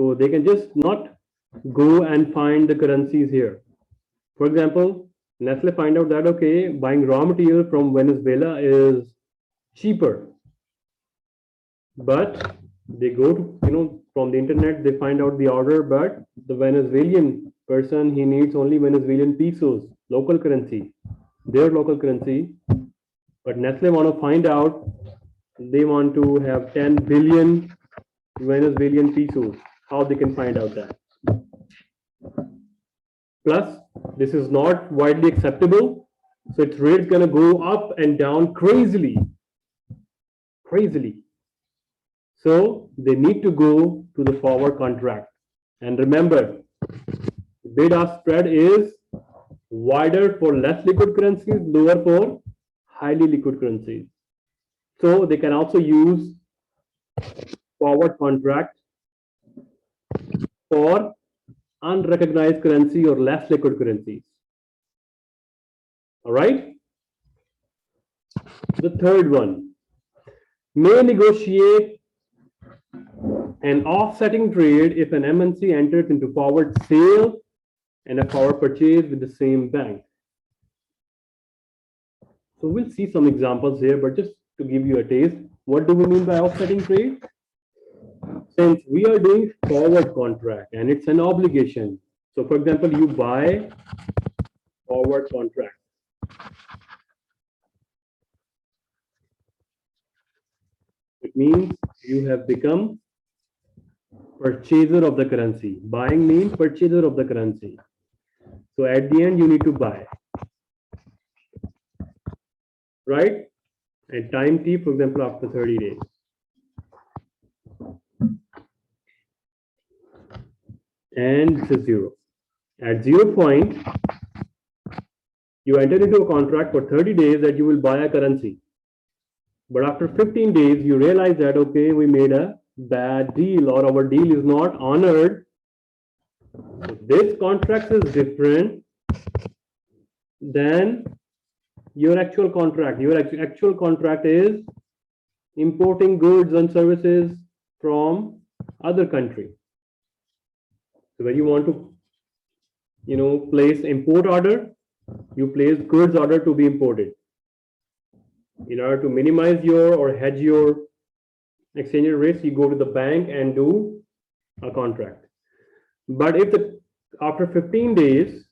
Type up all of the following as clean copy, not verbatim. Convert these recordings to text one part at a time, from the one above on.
So they can just not go and find the currencies here. For example, Nestle find out that, okay, buying raw material from Venezuela is cheaper. But they go to, from the internet, they find out the order, but the Venezuelan person, he needs only Venezuelan pesos, local currency, their local currency. But Nestle want to find out, they want to have 10 billion Venezuelan pesos. How they can find out that? Plus, this is not widely acceptable. So its rate is going to go up and down crazily. So they need to go to the forward contract. And remember, bid-ask spread is wider for less liquid currencies, lower for highly liquid currencies. So they can also use forward contract for unrecognized currency or less liquid currencies. All right. The third one, may negotiate an offsetting trade if an MNC enters into forward sale and a forward purchase with the same bank. So we'll see some examples here, but just to give you a taste, what do we mean by offsetting trade? Since we are doing forward contract and it's an obligation. So for example, you buy forward contract. It means you have become purchaser of the currency. Buying means purchaser of the currency. So at the end, you need to buy. Right? And time T, for example, after 30 days. And this is 0. At 0 point, you enter into a contract for 30 days that you will buy a currency. But after 15 days, you realize that, okay, we made a bad deal or our deal is not honored. So this contract is different than your actual contract. Your actual contract is importing goods and services from other country. So when you want to, place import order, you place goods order to be imported. In order to minimize your or hedge your exchange risk, you go to the bank and do a contract. But if after 15 days,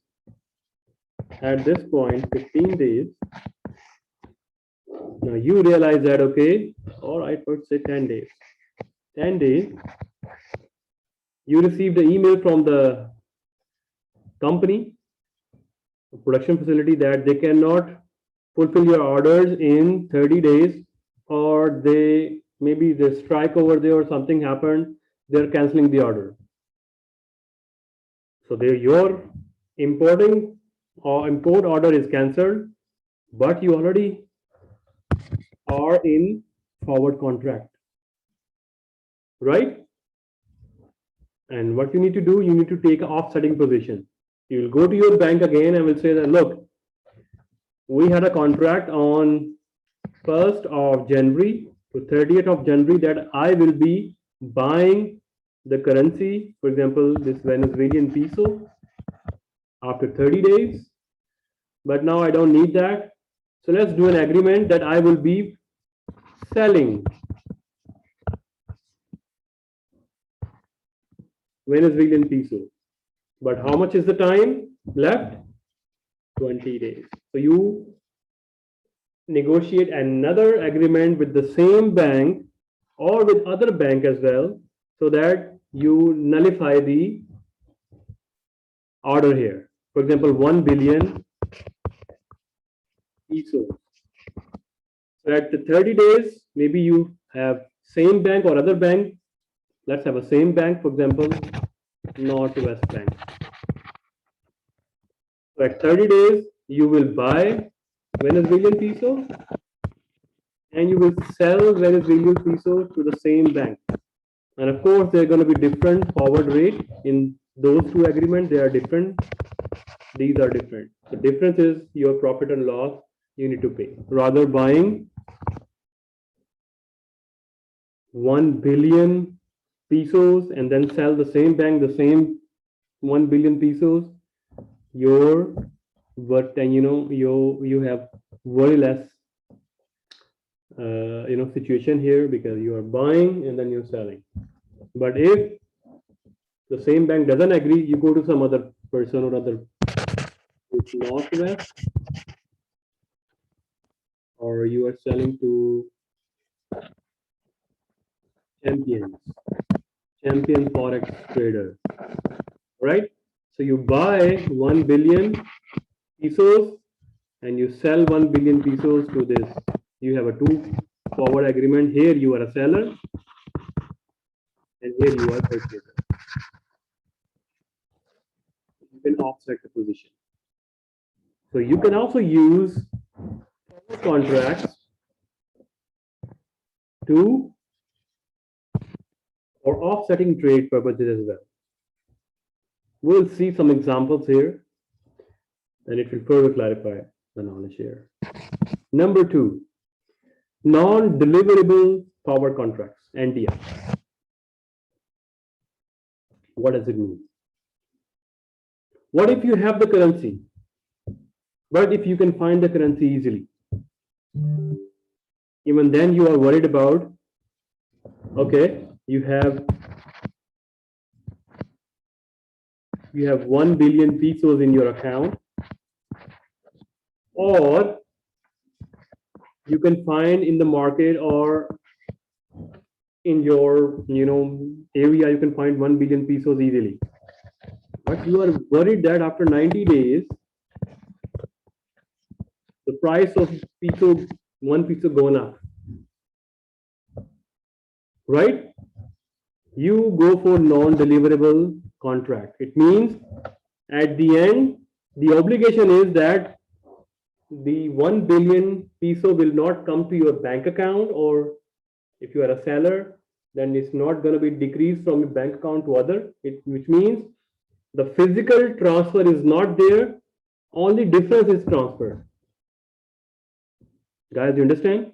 at this point, 15 days, now you realize that, okay, all right, let's say 10 days. 10 days, you received an email from the company, production facility, that they cannot fulfill your orders in 30 days, or maybe they strike over there or something happened, they're canceling the order. So your import order is cancelled, but you already are in forward contract, right? And what you need to do, you need to take an offsetting position. You will go to your bank again and will say that, look, we had a contract on 1st of January to 30th of January that I will be buying the currency, for example, this Venezuelan peso, after 30 days. But now I don't need that. So let's do an agreement that I will be selling Venezuelan peso. But how much is the time left? 20 days. So you negotiate another agreement with the same bank or with other bank as well, so that you nullify the order here. For example, 1 billion peso. So at the 30 days, maybe you have same bank or other bank. Let's have a same bank, for example, Northwest Bank. So at 30 days, you will buy Venezuelan peso and you will sell Venezuelan peso to the same bank. And of course, there are going to be different forward rate in those two agreements. They are different. These are different. The difference is your profit and loss you need to pay. Rather buying 1 billion pesos and then sell the same bank the same 1 billion pesos, your but and you have very less situation here because you are buying and then you're selling. But if the same bank doesn't agree, you go to some other person or other northwest, or you are selling to champions, champion forex traders, right? So you buy 1 billion pesos and you sell 1 billion pesos to this. You have a two forward agreement. Here you are a seller and here you are a purchaser. You can offset the position. So you can also use contracts to for offsetting trade purposes as well. We'll see some examples here and it will further clarify the knowledge here. Number 2, non-deliverable forward contracts, NDF. What does it mean? What if you have the currency, but if you can find the currency easily? Even then you are worried about, okay, you have 1 billion pesos in your account, or you can find in the market or in your area you can find 1 billion pesos easily, but you are worried that after 90 days the price of peso, 1 peso gone up, right? You go for non-deliverable contract. It means at the end the obligation is that the 1 billion peso will not come to your bank account, or if you are a seller, then it's not going to be decreased from your bank account to other, which means the physical transfer is not there, only difference is transferred. Guys, you understand?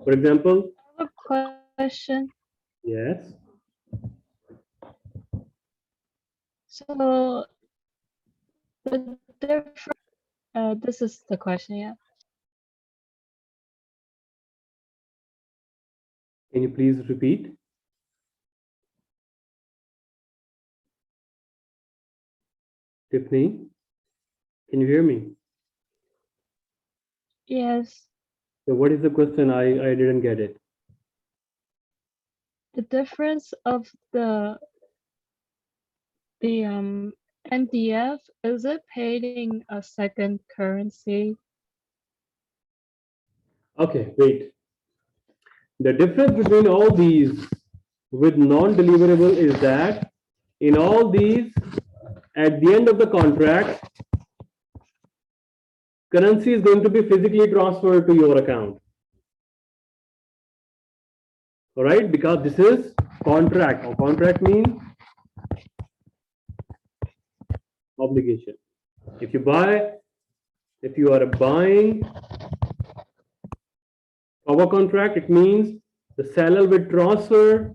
For example, I have a question. yes. So the difference, this is the question, yeah. Can you please repeat? Tiffany, can you hear me? Yes, So what is the question? I didn't get it. the difference of the NDF, is it paid in a second currency? Okay, wait. The difference between all these with non-deliverable is that in all these, at the end of the contract, currency is going to be physically transferred to your account. All right, because this is contract, or contract means obligation. If you are buying our contract, it means the seller will transfer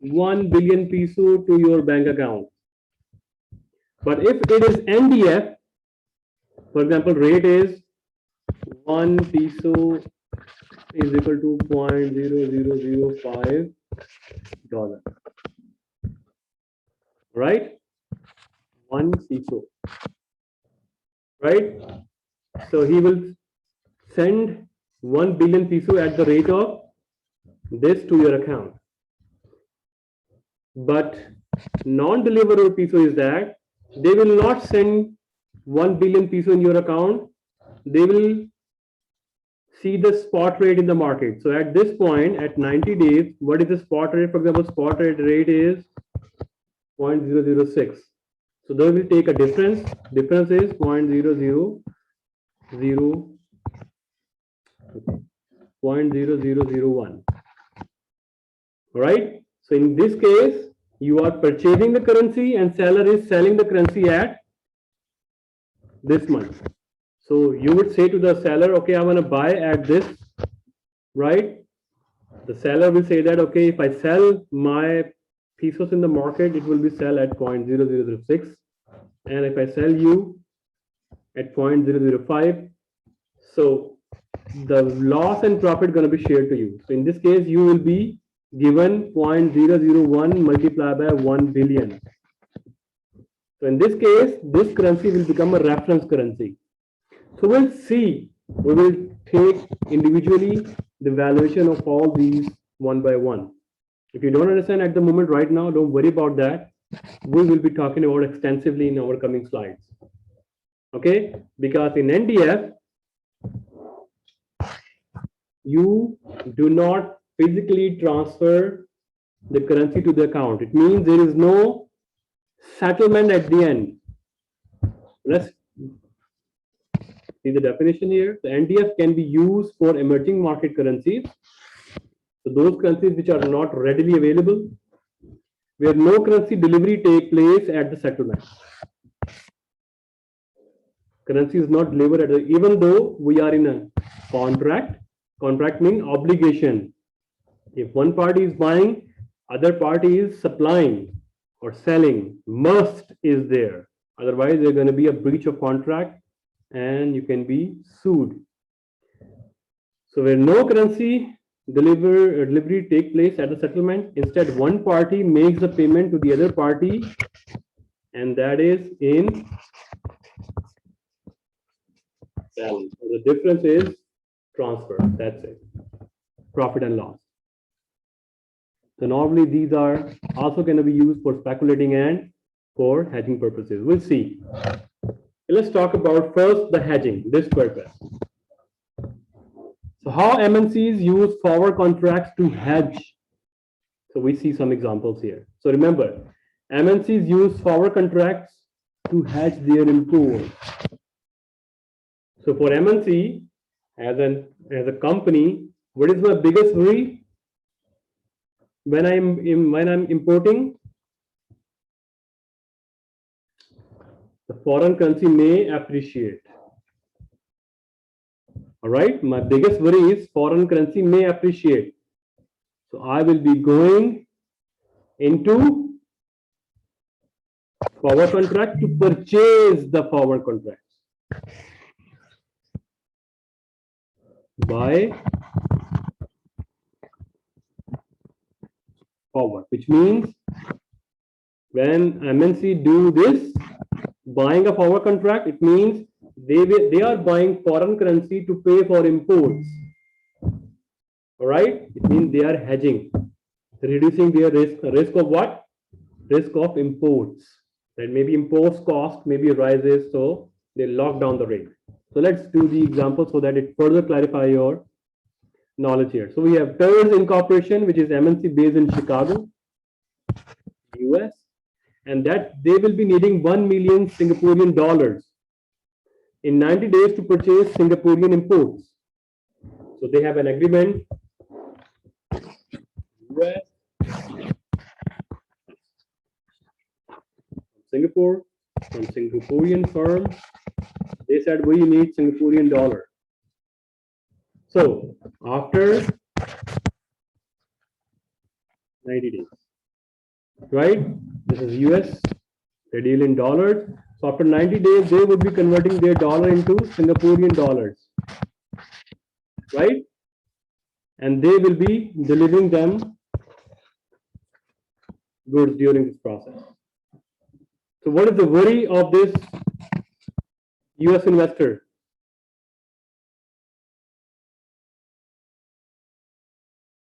1 billion peso to your bank account. But if it is NDF, for example, rate is 1 peso is equal to $0.0005, right? 1 peso, right? So he will send 1 billion peso at the rate of this to your account. But non-deliverable peso is that they will not send 1 billion peso in your account. They will see the spot rate in the market. So at this point, at 90 days, what is the spot rate? For example, spot rate is 0.006. So they will take a difference. Difference is 0.0001. All right. So in this case, you are purchasing the currency and seller is selling the currency at this month. So you would say to the seller, okay, I want to buy at this, right? The seller will say that, okay, if I sell my pesos in the market, it will be sell at 0.0006. And if I sell you at 0.005, so the loss and profit going to be shared to you. So in this case, you will be given 0.001 multiplied by 1 billion. So in this case, this currency will become a reference currency. So we'll see, we will take individually the valuation of all these one by one. If you don't understand at the moment right now, don't worry about that. We will be talking about extensively in our coming slides. Okay, because in NDF, you do not physically transfer the currency to the account. It means there is no settlement at the end. Let's see the definition here. The NDF can be used for emerging market currencies. So those currencies which are not readily available, where no currency delivery take place at the settlement. Currency is not delivered at the, even though we are in a contract. Contract means obligation. If one party is buying, other party is supplying or selling. Must is there. Otherwise, there's going to be a breach of contract and you can be sued. So where no currency delivery take place at the settlement, instead one party makes the payment to the other party, and that is in balance. So the difference is transfer. That's it. Profit and loss. So normally these are also going to be used for speculating and for hedging purposes. We'll see. Let's talk about first the hedging, this purpose. So how MNCs use forward contracts to hedge. So we see some examples here. So remember, MNCs use forward contracts to hedge their imports. So for MNC, as a company, what is my biggest worry? When I'm importing, the foreign currency may appreciate. All right, my biggest worry is foreign currency may appreciate. So I will be going into forward contract to purchase the forward contracts. Buy forward, which means when MNC do this, buying a forward contract, it means they are buying foreign currency to pay for imports. All right, it means they are hedging, reducing their risk of what? Risk of imports. That maybe imports cost maybe rises, so they lock down the rate. So let's do the example so that it further clarify your knowledge here. So we have Ters Incorporation, which is MNC based in Chicago, US, and that they will be needing 1 million Singaporean dollars in 90 days to purchase Singaporean imports. So they have an agreement. US, Singapore, from Singaporean firm, they said we need Singaporean dollar. So after 90 days, right? This is US, they deal in dollars. So after 90 days, they would be converting their dollar into Singaporean dollars, right? And they will be delivering them goods during this process. So what is the worry of this US investor?